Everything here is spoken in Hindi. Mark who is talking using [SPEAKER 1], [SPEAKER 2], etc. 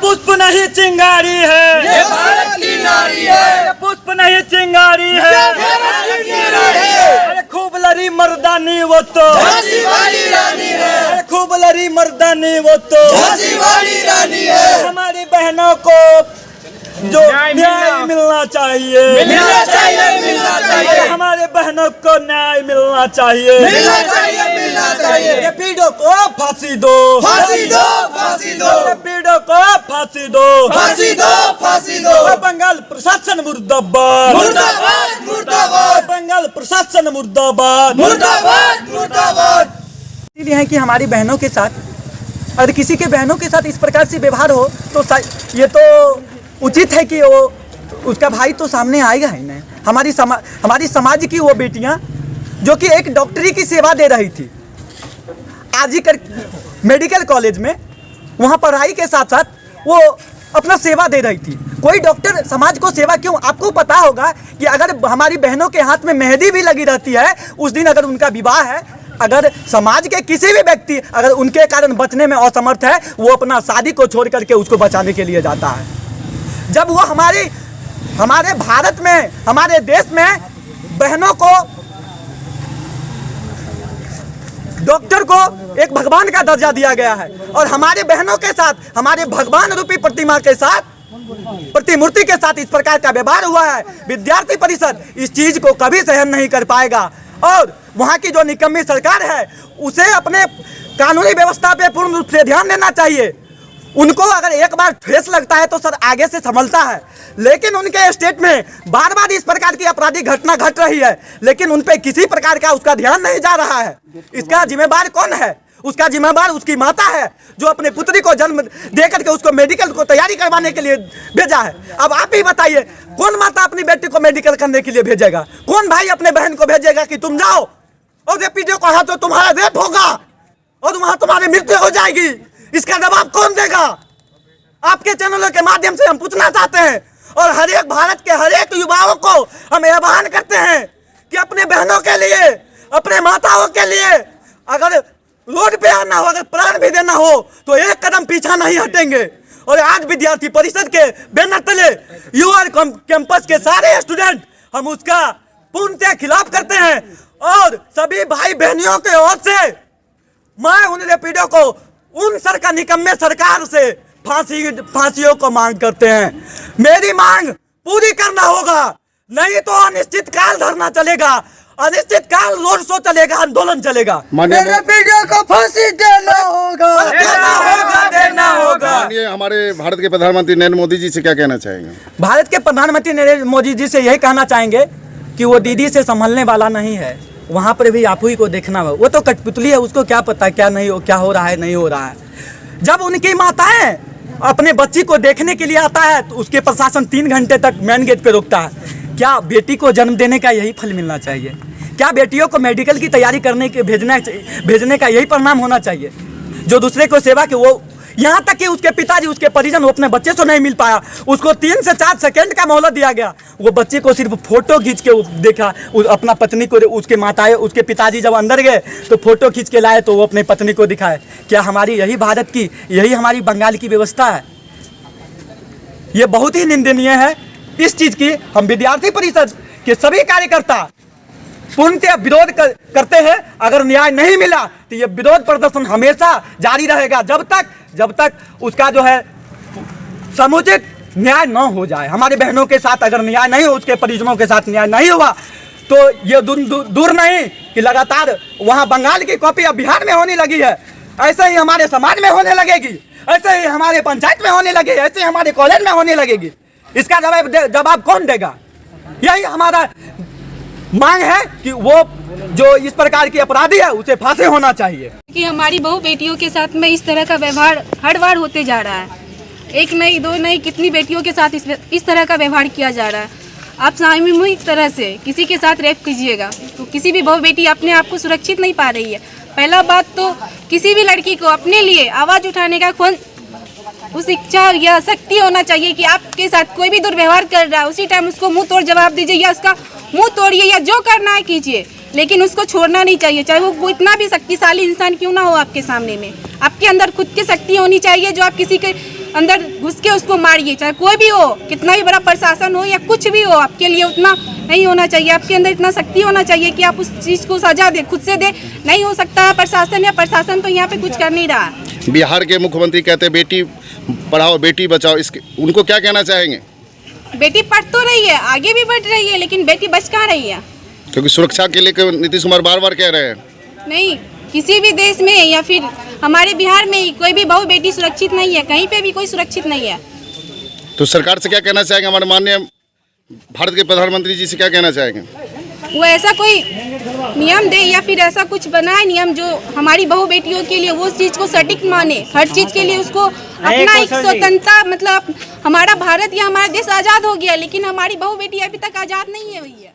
[SPEAKER 1] पुष्प नहीं चिंगारी है,
[SPEAKER 2] ये भारत की नारी है।
[SPEAKER 1] पुष्प नहीं चिंगारी है, अरे खूब लड़ी मर्दानी वो तो
[SPEAKER 2] झांसी वाली रानी है,
[SPEAKER 1] अरे खूब लड़ी मर्दानी वो तो
[SPEAKER 2] झांसी वाली रानी है।
[SPEAKER 1] हमारी बहनों को जो न्याय मिलना चाहिए,
[SPEAKER 2] मिलना चाहिए, मिलना चाहिए,
[SPEAKER 1] हमारे बहनों को न्याय मिलना चाहिए,
[SPEAKER 2] मिलना चाहिए, मिलना चाहिए।
[SPEAKER 1] रैपिडो को फांसी दो,
[SPEAKER 2] फांसी दो, फांसी दो,
[SPEAKER 1] रैपिडो को फांसी दो,
[SPEAKER 2] फांसी दो, फांसी दो।
[SPEAKER 1] बंगाल प्रशासन मुर्दाबाद,
[SPEAKER 2] मुर्दाबाद, मुर्दाबाद,
[SPEAKER 1] बंगाल प्रशासन मुर्दाबाद,
[SPEAKER 2] मुर्दाबाद, मुर्दाबाद।
[SPEAKER 1] इसलिए है कि हमारी बहनों के साथ अगर किसी के बहनों के साथ इस प्रकार से व्यवहार हो तो ये तो उचित है कि वो उसका भाई तो सामने आएगा ही नहीं। हमारी समाज की वो बेटियां जो कि एक डॉक्टरी की सेवा दे रही थी आजीकर मेडिकल कॉलेज में, वहाँ पढ़ाई के साथ साथ वो अपना सेवा दे रही थी। कोई डॉक्टर समाज को सेवा क्यों? आपको पता होगा कि अगर हमारी बहनों के हाथ में मेहंदी भी लगी रहती है उस दिन अगर उनका विवाह है, अगर समाज के किसी भी व्यक्ति अगर उनके कारण बचने में असमर्थ है वो अपना शादी को छोड़ करके उसको बचाने के लिए जाता है। जब वो हमारे भारत में, हमारे देश में बहनों को, डॉक्टर को एक भगवान का दर्जा दिया गया है और हमारे बहनों के साथ, हमारे भगवान रूपी प्रतिमा के साथ, प्रतिमूर्ति के साथ इस प्रकार का व्यवहार हुआ है। विद्यार्थी परिषद इस चीज को कभी सहन नहीं कर पाएगा और वहाँ की जो निकम्मी सरकार है उसे अपने कानूनी व्यवस्था पे पूर्ण रूप से ध्यान देना चाहिए। उनको अगर एक बार ठेस लगता है तो सर आगे से संभलता है, लेकिन उनके स्टेट में बार बार इस प्रकार की आपराधिक घटना घट रही है लेकिन उन पे किसी प्रकार का उसका ध्यान नहीं जा रहा है। इसका जिम्मेदार कौन है? उसका जिम्मेदार उसकी माता है जो अपने पुत्री को जन्म दे करके उसको मेडिकल को तैयारी करवाने के लिए भेजा है। अब आप ही बताइए कौन माता अपनी बेटी को मेडिकल करने के लिए भेजेगा? कौन भाई अपने बहन को भेजेगा कि तुम जाओ और रैपिडो को कहा तो तुम्हारा रेप होगा और वहां तुम्हारी मृत्यु हो जाएगी? इसका जवाब कौन देगा? आपके चैनलों के माध्यम से हम पूछना चाहते हैं और हर एक भारत के हर एक युवाओं को हम आह्वान करते हैं कि अपने बहनों के लिए, अपने माताओं के लिए अगर रोड पे आना हो, अगर प्राण भी देना हो तो एक कदम पीछा नहीं हटेंगे। और आज विद्यार्थी परिषद के बैनर तले युवा कैंपस के सारे स्टूडेंट हम उसका पूर्णतः खिलाफ करते हैं और सभी भाई बहनियों के ओर से मैं उन रैपिडो को उन सरकार निकम्मे सरकार से फांसियों को मांग करते हैं। मेरी मांग पूरी करना होगा, नहीं तो अनिश्चित काल धरना चलेगा, अनिश्चित काल रोड शो चलेगा, आंदोलन चलेगा।
[SPEAKER 2] रैपिडो को फांसी देना होगा,
[SPEAKER 1] देना होगा।
[SPEAKER 3] हमारे भारत के प्रधानमंत्री नरेंद्र मोदी जी से क्या कहना चाहेंगे?
[SPEAKER 1] भारत के प्रधानमंत्री नरेंद्र मोदी जी से यही कहना चाहेंगे कि वो दीदी से संभलने वाला नहीं है, वहाँ पर भी आप ही को देखना हो। वो तो कठपुतली है, उसको क्या पता क्या नहीं हो, क्या हो रहा है नहीं हो रहा है। जब उनकी माताएं अपने बच्ची को देखने के लिए आता है तो उसके प्रशासन 3 घंटे तक मेन गेट पे रोकता है। क्या बेटी को जन्म देने का यही फल मिलना चाहिए? क्या बेटियों को मेडिकल की तैयारी करने के भेजने का यही परिणाम होना चाहिए? जो दूसरे को सेवा के वो, यहाँ तक कि उसके पिताजी, उसके परिजन वो अपने बच्चे से नहीं मिल पाया, उसको 3 से 4 सेकंड का मोहलत दिया गया। वो बच्चे को सिर्फ फोटो खींच के देखा, अपना पत्नी को, उसके माताएं, उसके पिताजी जब अंदर गए तो फोटो खींच के लाए तो वो अपनी पत्नी को दिखाए। क्या हमारी यही भारत की, यही हमारी बंगाल की व्यवस्था है? ये बहुत ही निंदनीय है। इस चीज की हम विद्यार्थी परिषद के सभी कार्यकर्ता पूर्णतः विरोध करते हैं। अगर न्याय नहीं मिला तो ये विरोध प्रदर्शन हमेशा जारी रहेगा जब तक उसका जो है समुचित न्याय न हो जाए। हमारे बहनों के साथ अगर न्याय नहीं हो, उसके परिजनों के साथ न्याय नहीं हुआ तो ये दूर नहीं कि लगातार वहाँ बंगाल की कॉपी अब बिहार में होने लगी है, ऐसे ही हमारे समाज में होने लगेगी, ऐसे ही हमारे पंचायत में होने लगेगी, ऐसे ही हमारे कॉलेज में होने लगेगी। इसका जवाब कौन देगा? यही हमारा मांग है कि वो जो इस प्रकार की अपराधी है उसे फांसी होना चाहिए।
[SPEAKER 4] कि हमारी बहू बेटियों के साथ में इस तरह का व्यवहार हर बार होते जा रहा है। एक नहीं, दो नहीं, कितनी बेटियों के साथ इस तरह का व्यवहार किया जा रहा है। आप सामूहिक तरह से किसी के साथ रेप कीजिएगा तो किसी भी बहू बेटी अपने आप को सुरक्षित नहीं पा रही है। पहला बात तो किसी भी लड़की को अपने लिए आवाज़ उठाने का उस इच्छा या शक्ति होना चाहिए कि आपके साथ कोई भी दुर्व्यवहार कर रहा है उसी टाइम उसको मुंह तोड़ जवाब दीजिए या उसका मुंह तोड़िए या जो करना है कीजिए, लेकिन उसको छोड़ना नहीं चाहिए, चाहे वो इतना भी शक्तिशाली इंसान क्यों ना हो। आपके सामने में आपके अंदर खुद की शक्ति होनी चाहिए जो आप किसी के अंदर घुस के उसको मारिए, चाहे कोई भी हो, कितना भी बड़ा प्रशासन हो या कुछ भी हो, आपके लिए उतना नहीं होना चाहिए। आपके अंदर इतना शक्ति होना चाहिए कि आप उस चीज़ को सजा दे, खुद से दे। नहीं हो सकता है प्रशासन, या प्रशासन तो यहाँ पे कुछ कर नहीं रहा है।
[SPEAKER 3] बिहार के मुख्यमंत्री कहते हैं बेटी पढ़ाओ बेटी बचाओ, इसके उनको क्या कहना चाहेंगे?
[SPEAKER 4] बेटी पढ़ तो रही है, आगे भी बढ़ रही है, लेकिन बेटी बच कहाँ रही है?
[SPEAKER 3] क्योंकि सुरक्षा के लिए नीतीश कुमार बार बार कह रहे हैं।
[SPEAKER 4] नहीं, किसी भी देश में या फिर हमारे बिहार में ही कोई भी बहू बेटी सुरक्षित नहीं है, कहीं पे भी कोई सुरक्षित नहीं है।
[SPEAKER 3] तो सरकार से क्या कहना चाहेंगे? हमारे माननीय भारत के प्रधानमंत्री जी से क्या कहना चाहेंगे?
[SPEAKER 4] वो ऐसा कोई नियम दे या फिर ऐसा कुछ बनाए नियम जो हमारी बहू बेटियों के लिए वो उस चीज़ को सटीक माने, हर चीज़ के लिए उसको अपना एक स्वतंत्रता, मतलब हमारा भारत या हमारा देश आज़ाद हो गया, लेकिन हमारी बहू बेटी अभी तक आज़ाद नहीं है हुई है।